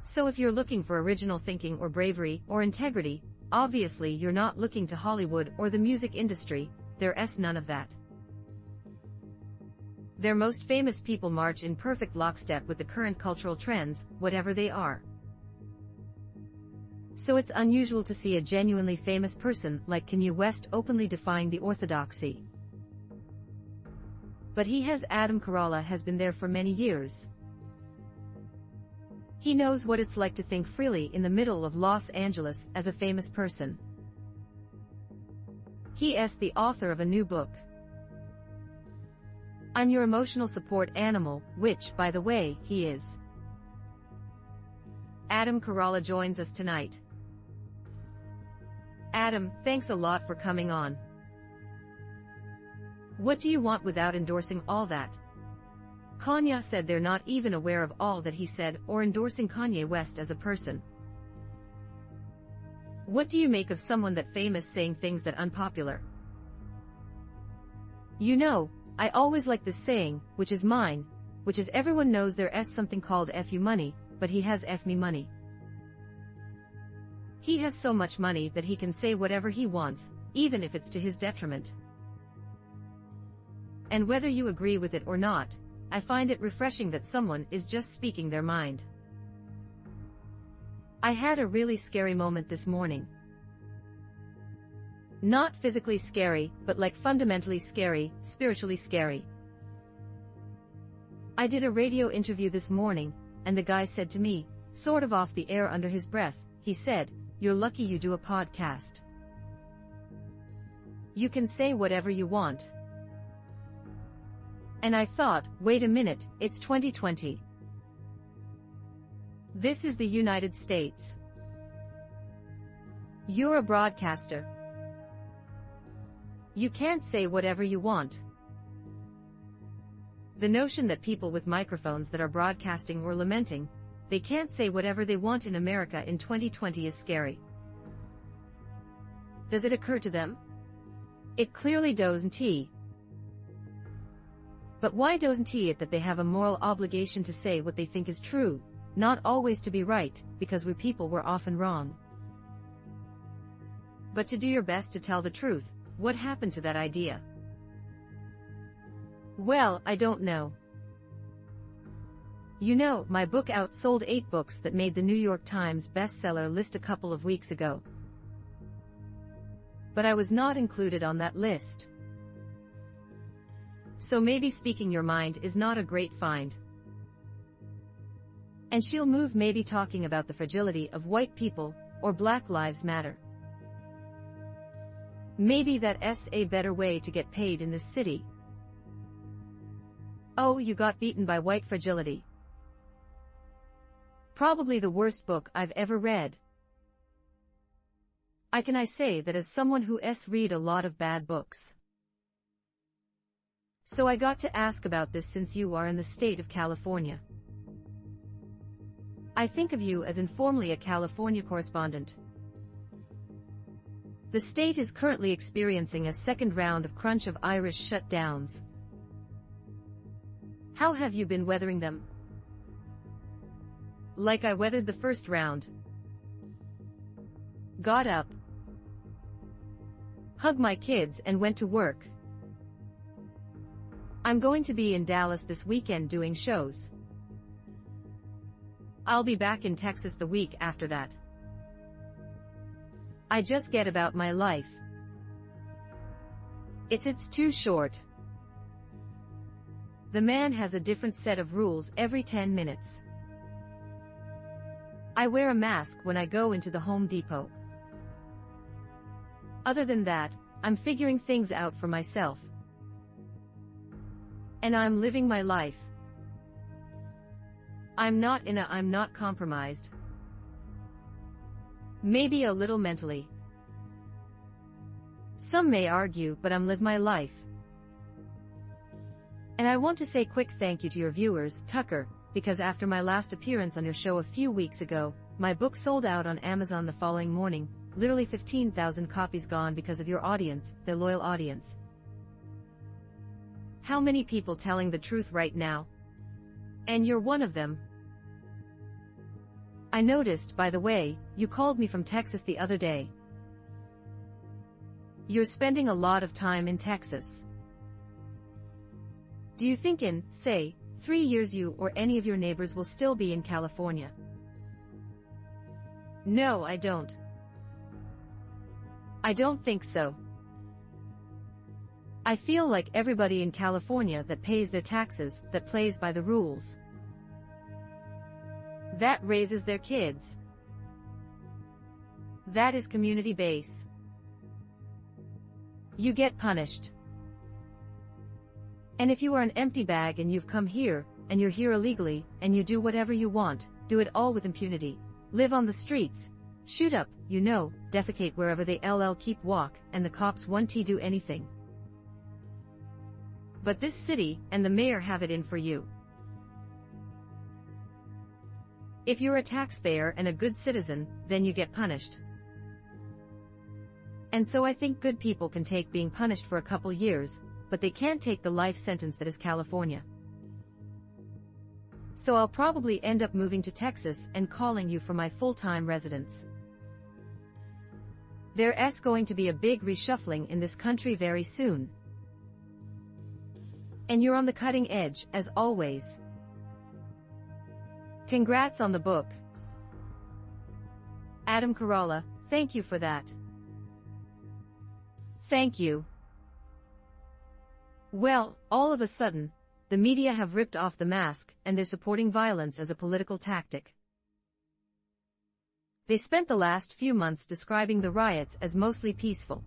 So if you're looking for original thinking or bravery or integrity, obviously you're not looking to Hollywood or the music industry. There's none of that. Their most famous people march in perfect lockstep with the current cultural trends, whatever they are. So it's unusual to see a genuinely famous person like Connew West openly defying the orthodoxy. But Adam Carolla has been there for many years. He knows what it's like to think freely in the middle of Los Angeles as a famous person. He's the author of a new book, I'm Your Emotional Support Animal, which, by the way, he is. Adam Carolla joins us tonight. Adam, thanks a lot for coming on. What do you want without endorsing all that? Kanye said they're not even aware of all that he said or endorsing Kanye West as a person. What do you make of someone that famous saying things that unpopular? You know, I always like this saying, which is mine, which is everyone knows there's something called F you money, but he has F me money. He has so much money that he can say whatever he wants, even if it's to his detriment. And whether you agree with it or not, I find it refreshing that someone is just speaking their mind. I had a really scary moment this morning. Not physically scary, but like fundamentally scary, spiritually scary. I did a radio interview this morning, and the guy said to me, sort of off the air under his breath, he said, "You're lucky you do a podcast. You can say whatever you want." And I thought, wait a minute, it's 2020. This is the United States. You're a broadcaster. You can't say whatever you want. The notion that people with microphones that are broadcasting or lamenting, they can't say whatever they want in America in 2020 is scary. Does it occur to them? It clearly doesn't. But why doesn't it that they have a moral obligation to say what they think is true, not always to be right, because we people were often wrong. But to do your best to tell the truth, what happened to that idea? Well, I don't know. You know, my book outsold 8 books that made the New York Times bestseller list a couple of weeks ago. But I was not included on that list. So maybe speaking your mind is not a great find. And she'll move maybe talking about the fragility of white people, or Black Lives Matter. Maybe that's a better way to get paid in this city. Oh, you got beaten by white fragility. Probably the worst book I've ever read. Can I say that as someone who read a lot of bad books. So I got to ask about this since you are in the state of California. I think of you as informally a California correspondent. The state is currently experiencing a second round of crunch of Irish shutdowns. How have you been weathering them? Like I weathered the first round. Got up, hugged my kids and went to work. I'm going to be in Dallas this weekend doing shows. I'll be back in Texas the week after that. I just get about my life. It's too short. The man has a different set of rules every 10 minutes. I wear a mask when I go into the Home Depot. Other than that, I'm figuring things out for myself. And I'm living my life. I'm not compromised. Maybe a little mentally. Some may argue, but I'm live my life. And I want to say quick thank you to your viewers, Tucker, because after my last appearance on your show a few weeks ago, my book sold out on Amazon the following morning, literally 15,000 copies gone because of your audience, the loyal audience. How many people telling the truth right now? And you're one of them. I noticed, by the way, you called me from Texas the other day. You're spending a lot of time in Texas. Do you think in, say, 3 years you or any of your neighbors will still be in California? No, I don't. I don't think so. I feel like everybody in California that pays their taxes, that plays by the rules, that raises their kids, that is community base. You get punished. And if you are an empty bag and you've come here, and you're here illegally, and you do whatever you want, do it all with impunity, live on the streets, shoot up, defecate wherever they keep walk, and the cops won't do anything. But this city and the mayor have it in for you. If you're a taxpayer and a good citizen, then you get punished. And so I think good people can take being punished for a couple years, but they can't take the life sentence that is California. So I'll probably end up moving to Texas and calling you for my full-time residence. There's going to be a big reshuffling in this country very soon. And you're on the cutting edge, as always. Congrats on the book. Adam Carolla, thank you for that. Thank you. Well, all of a sudden, the media have ripped off the mask, and they're supporting violence as a political tactic. They spent the last few months describing the riots as mostly peaceful.